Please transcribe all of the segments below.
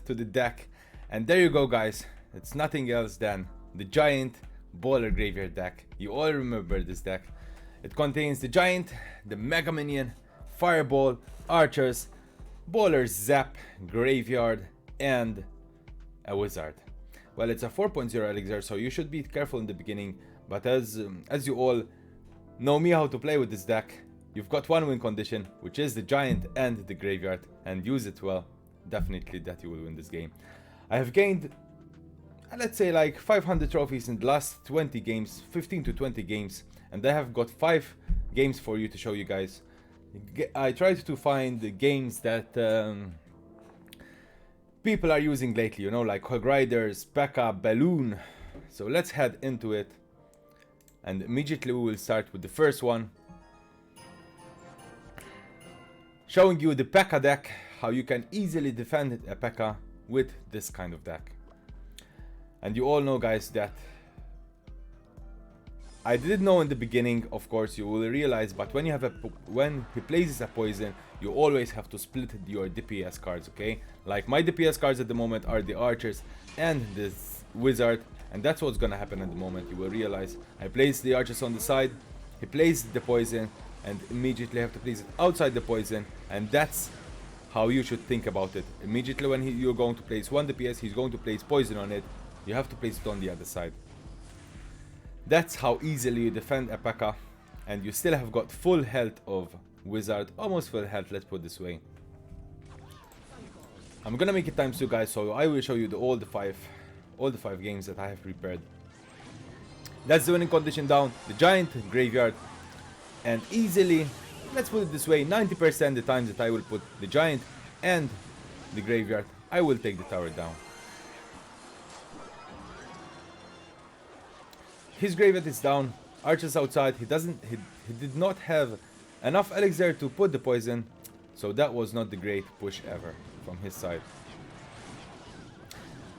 to the deck, and there you go guys. It's nothing else than the giant baller graveyard deck. You all remember this deck. It contains the giant, the mega minion, fireball, archers, baller zap, graveyard, and a wizard. Well, it's a 4.0 elixir, so you should be careful in the beginning, but as you all know me how to play with this deck, you've got one win condition, which is the giant and the graveyard, and use it well. Definitely that you will win this game. I have gained, let's say, like 500 trophies in the last 20 games, 15 to 20 games, and I have got 5 games for you to show you guys. I tried to find the games that people are using lately, you know, like Hog Riders, P.E.K.K.A, Balloon. So let's head into it, and immediately we will start with the first one, showing you the P.E.K.K.A deck, how you can easily defend a P.E.K.K.A with this kind of deck. And you all know guys that I didn't know in the beginning, of course you will realize, but when you have when he places a poison, you always have to split your DPS cards, okay? Like my DPS cards at the moment are the archers and this wizard, and that's what's gonna happen at the moment. You will realize I place the archers on the side, he places the poison, and immediately have to place it outside the poison, and that's how you should think about it. Immediately when you're going to place one DPS, he's going to place poison on it. You have to place it on the other side. That's how easily you defend a P.E.K.K.A, and you still have got full health of wizard, almost full health, let's put it this way. I'm gonna make it times 2 guys, so I will show you all the five games that I have prepared. That's the winning condition down, the giant, graveyard, and easily, let's put it this way, 90% the times that I will put the giant and the graveyard, I will take the tower down. His graveyard is down, archers outside, he did not have enough elixir to put the poison, so that was not the great push ever from his side.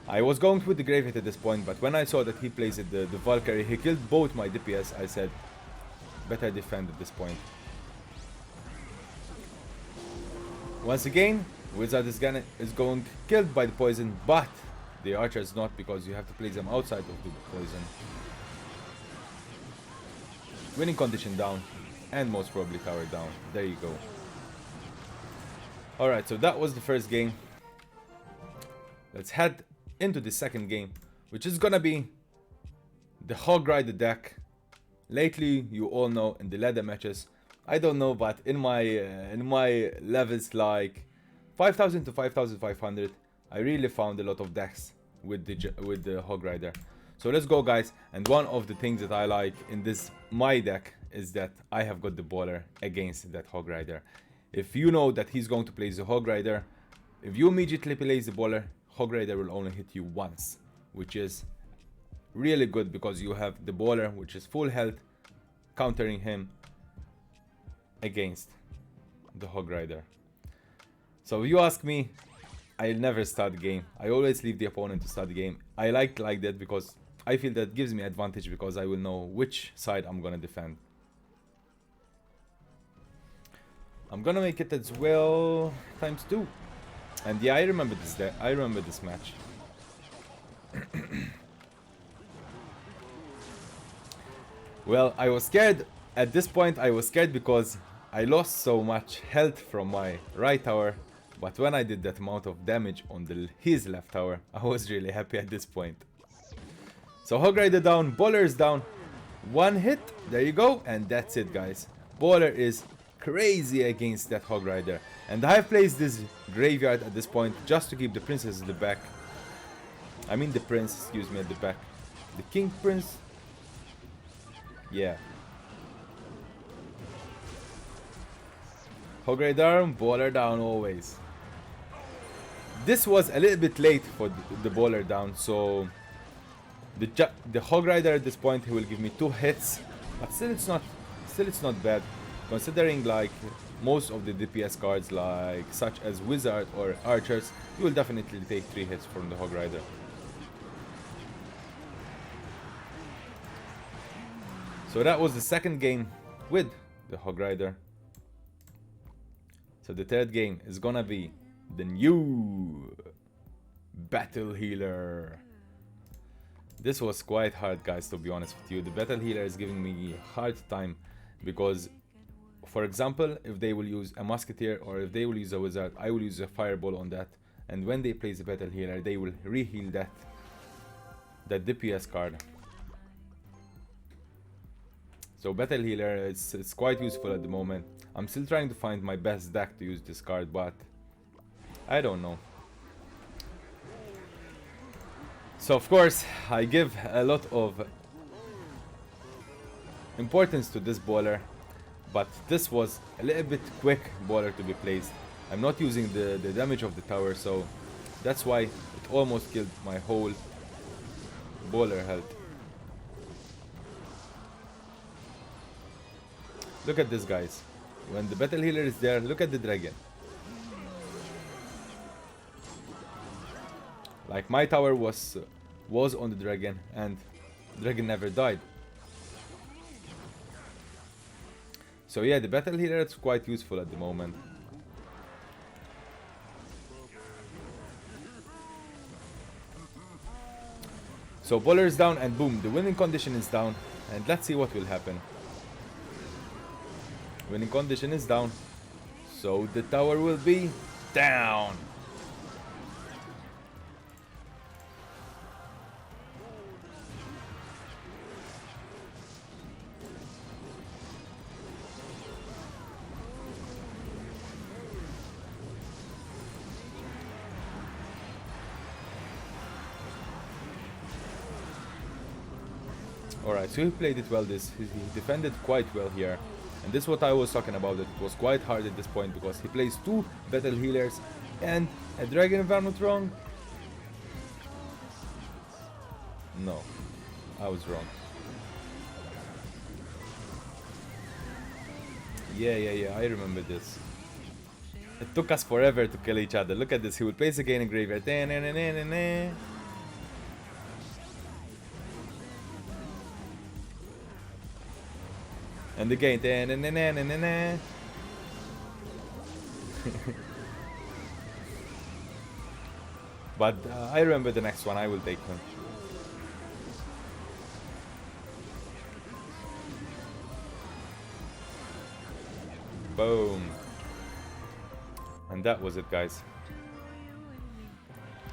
I was going with the graveyard at this point, but when I saw that he placed the Valkyrie, he killed both my DPS, I said, better defend at this point. Once again, wizard is going killed by the poison, but the archer is not, because you have to place them outside of the poison. Winning condition down, and most probably tower down. There you go. Alright, so that was the first game. Let's head into the second game, which is gonna be the Hog Rider deck. Lately, you all know in the ladder matches, I don't know, but in my levels like 5000 to 5500, I really found a lot of decks with the Hog Rider. So let's go guys, and one of the things that I like in my deck is that I have got the baller against that Hog Rider. If you know that he's going to place the Hog Rider, if you immediately place the baller, Hog Rider will only hit you once, which is really good because you have the baller, which is full health, countering him against the Hog Rider. So if you ask me, I'll never start the game. I always leave the opponent to start the game. I like that because I feel that gives me advantage, because I will know which side I'm gonna defend. I'm gonna make it as well times 2. And yeah, I remember this match. Well, I was scared. At this point I was scared because I lost so much health from my right tower, but when I did that amount of damage on his left tower, I was really happy at this point. So Hog Rider down, baller is down, one hit, there you go, and that's it guys. Baller is crazy against that Hog Rider, and I have placed this graveyard at this point just to keep the princess at the back. I mean the prince, excuse me, at the back. The king prince, yeah. Hog Rider, baller down always. This was a little bit late for the baller down, so the Hog Rider at this point, he will give me 2 hits, but still it's not bad, considering like most of the DPS cards, like such as wizard or archers, you will definitely take 3 hits from the Hog Rider. So that was the second game with the Hog Rider. So the third game is gonna be the new Battle Healer. This was quite hard, guys, to be honest with you. The Battle Healer is giving me a hard time because, for example, if they will use a Musketeer or if they will use a Wizard, I will use a Fireball on that. And when they place the Battle Healer, they will re-heal that DPS card. So Battle Healer, it's quite useful at the moment. I'm still trying to find my best deck to use this card, but I don't know. So of course, I give a lot of importance to this bowler, but this was a little bit quick bowler to be placed. I'm not using the damage of the tower, so that's why it almost killed my whole bowler health. Look at this, guys. When the Battle Healer is there, look at the dragon. Like, my tower was on the dragon and the dragon never died. So yeah, the Battle Healer is quite useful at the moment. So bowler is down and boom, the winning condition is down, and let's see what will happen. Winning condition is down, so the tower will be down. Alright, so he played it well. He defended quite well here. And this is what I was talking about, that it was quite hard at this point because he plays two Battle Healers and a dragon, if I'm not wrong. No, I was wrong. Yeah, I remember this. It took us forever to kill each other. Look at this, he will place again in graveyard. And again, but I remember the next one. I will take him. Boom. And that was it, guys.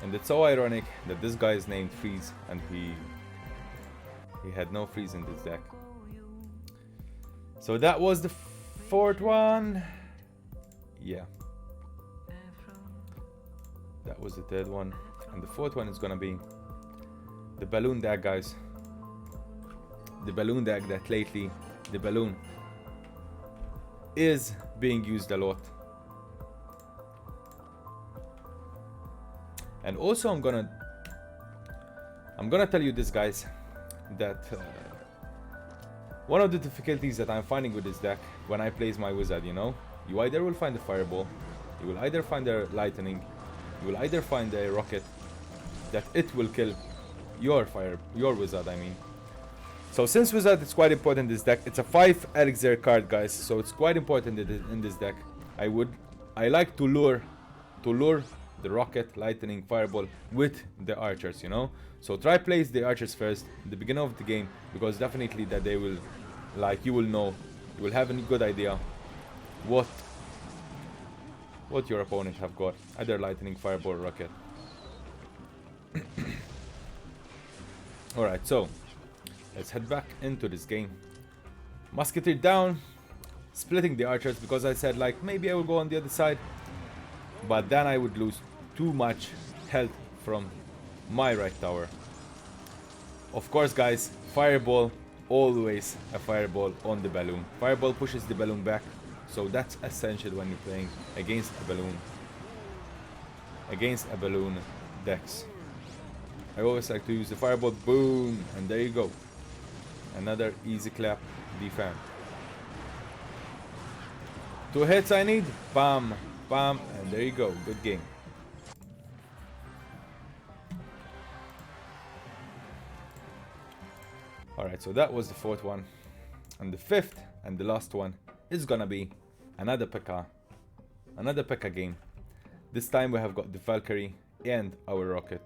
And it's so ironic that this guy is named Freeze and he had no Freeze in this deck. So that was the fourth one. Yeah. That was the third one. And the fourth one is gonna be the balloon deck, guys. The balloon deck that lately, the balloon is being used a lot. And also I'm gonna tell you this, guys, that one of the difficulties that I'm finding with this deck when I place my wizard, you either will find a fireball, you will either find a lightning, you will either find a rocket, that it will kill your wizard, I mean. So since wizard is quite important in this deck, it's a 5 elixir card, guys, so it's quite important in this deck. I like to lure the rocket, lightning, fireball with the archers, So try place the archers first at the beginning of the game, because definitely that they will, you will have a good idea what your opponent have got, either lightning, fireball, or rocket. Alright, so let's head back into this game. Musketeer down, splitting the archers, because I said maybe I will go on the other side, but then I would lose too much health from my right tower. Of course, guys, fireball, always a fireball on the balloon. Fireball pushes the balloon back, so that's essential when you're playing against a balloon decks. I always like to use the fireball, boom, and there you go. Another easy clap, defend. 2 hits I need, bam, bam, and there you go, good game. Alright, so that was the fourth one. And the fifth and the last one is gonna be another P.E.K.K.A. Another P.E.K.K.A. game. This time we have got the Valkyrie and our rocket.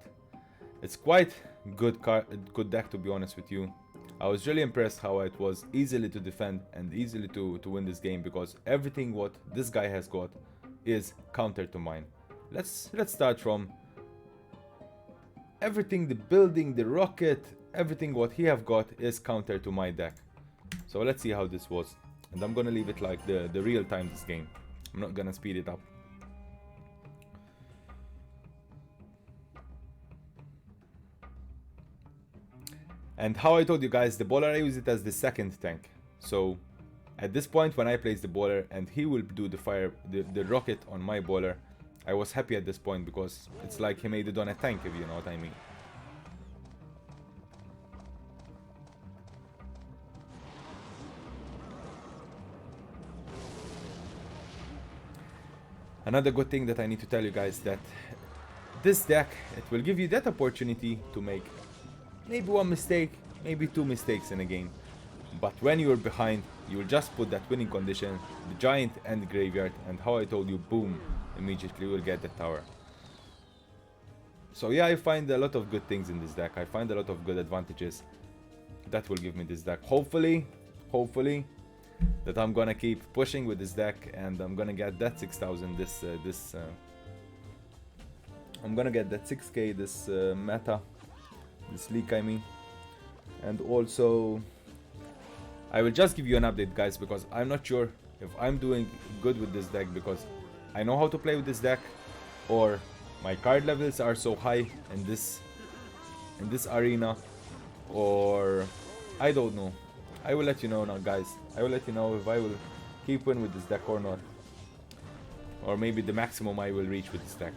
It's quite good deck, to be honest with you. I was really impressed how it was easily to defend and easily to win this game, because everything what this guy has got is counter to mine. Let's start from everything, the building, the rocket, everything what he have got is counter to my deck. So let's see how this was. And I'm gonna leave it like the real time this game. I'm not gonna speed it up. And how I told you guys, the bowler, I use it as the second tank. So at this point when I place the bowler and he will do the rocket on my bowler, I was happy at this point, because it's like he made it on a tank, if you know what I mean. Another good thing that I need to tell you guys, that this deck, it will give you that opportunity to make maybe one mistake, maybe two mistakes in a game. But when you're behind, you will just put that winning condition, the giant and the graveyard, and how I told you, boom, immediately you will get the tower. So yeah, I find a lot of good things in this deck. I find a lot of good advantages that will give me this deck. Hopefully that I'm gonna keep pushing with this deck, and I'm gonna get that 6,000 I'm gonna get that 6k this meta, this league I mean. And also I will just give you an update, guys, because I'm not sure if I'm doing good with this deck because I know how to play with this deck, or my card levels are so high in this arena, or I don't know. I will let you know now, guys. I will let you know if I will keep winning with this deck or not, or maybe the maximum I will reach with this deck.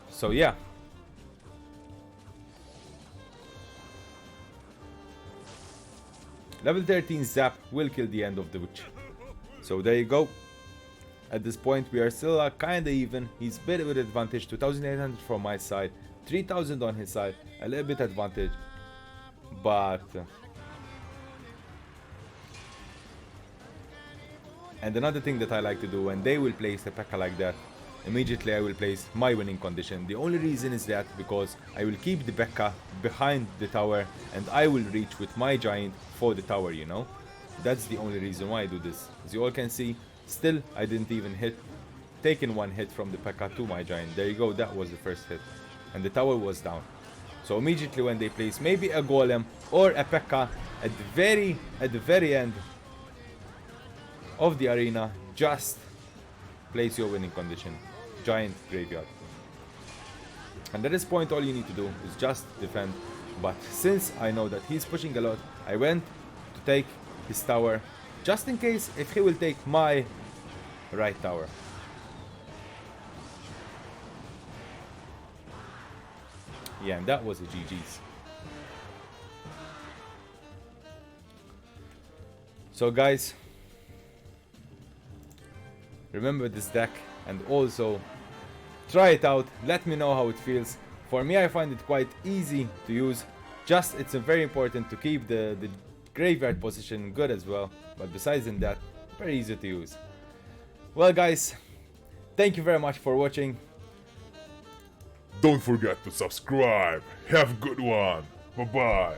So yeah, level 13 zap will kill the end of the witch. So there you go. At this point we are still kinda even. He's a bit with advantage, 2,800 from my side, 3,000 on his side, a little bit advantage. But and another thing that I like to do, when they will place a P.E.K.K.A like that, immediately I will place my winning condition. The only reason is that because I will keep the P.E.K.K.A behind the tower and I will reach with my giant for the tower, you know. That's the only reason why I do this. As you all can see, still I didn't even taken one hit from the P.E.K.K.A to my giant. There you go, that was the first hit. And the tower was down. So immediately when they place maybe a golem or a P.E.K.K.A at the very end of the arena, just place your winning condition, giant graveyard. And at this point all you need to do is just defend. But since I know that he's pushing a lot, I went to take his tower just in case if he will take my right tower. Yeah, and that was a GG's. So guys, remember this deck and also try it out. Let me know how it feels. For me, I find it quite easy to use. Just it's very important to keep the graveyard position good as well. But besides in that, very easy to use. Well guys, thank you very much for watching. Don't forget to subscribe. Have a good one. Bye bye.